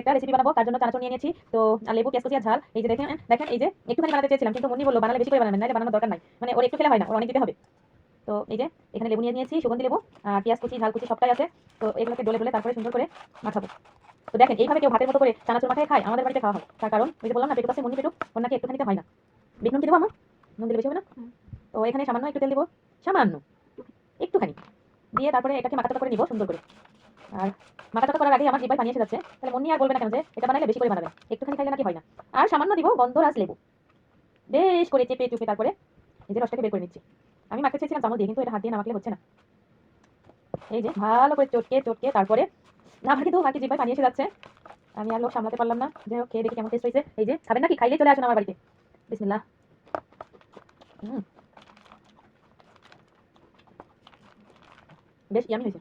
একটা রেসিপি বানাবো, তার জন্য চানাচুর নিয়ে নিয়েছি। তো আর লেবু, পেঁয়াজ কুচি আর ঝাল। এই যে দেখেন দেখেন এই যে একটুখানি বানাতে চেয়েছিলাম, কিন্তু মুন্নি বললো বানালে বেশি করে বানাবেন, নাহলে বানানোর দরকার নাই, মানে ওর একটু খেলে হয় না, ওর অনেক দিতে হবে। তো এই যে এখানে লেবু নিয়ে নিয়েছি, সুগন্ধি লেবু, আর পেঁয়াজ কুচি, ঝাল কুচি সবটাই আছে। তো এগুলোকে ডলে ডলে তারপরে সুন্দর করে মাখাবো। তো দেখেন এইভাবে কেউ ভাতের মতো করে চানাচুর মাখায় খায়, আমাদের বাড়িতে খাওয়া হয়। তার কারণ ওই যে বললাম না, পেটুক আছে, মুন্নি পেটুক, ওর নাকি একটুখানিতে হয় না। বিট নুন কি দেবো আমার? নুন দিলে বেশি হবে না? তো এখানে সামান্য একটু তেল দিব, সামান্য একটুখানি দিয়ে তারপরে এটাকে মাখা করে নিব সুন্দর করে। আর মাখাটা করার আগে আমার জিহ্বায় পানি এসে যাচ্ছে, তাহলে মুন্নি আর বলবে না কেন যে এটা বানাইলে বেশি করে বানাবেন, একটুখানি খাইলে নাকি হয় না। আর সামান্য দিব গন্ধরাজ লেবু, বেশ করে চেপে চুপে তারপরে এই যে রসটাকে বের করে নিচ্ছি। আমি মাখতে চেয়েছিলাম চামচ দিয়ে, কিন্তু এটা হাত দিয়ে না মাখলে হচ্ছে না। এই যে ভালো করে চটকে চটকে তারপরে না, আমার কিন্তু মাকে জিহ্বায় পানি এসে যাচ্ছে, আমি আর লোক সামলাতে পারলাম না। যাই হোক, খেয়ে দেখি কেমন টেস্ট হয়েছে। এই যে খাবেন নাকি? খাইলেই চলে আসুন আমার বাড়িতে। বিসমিল্লাহ। বেশ ইয়ামি হয়েছে।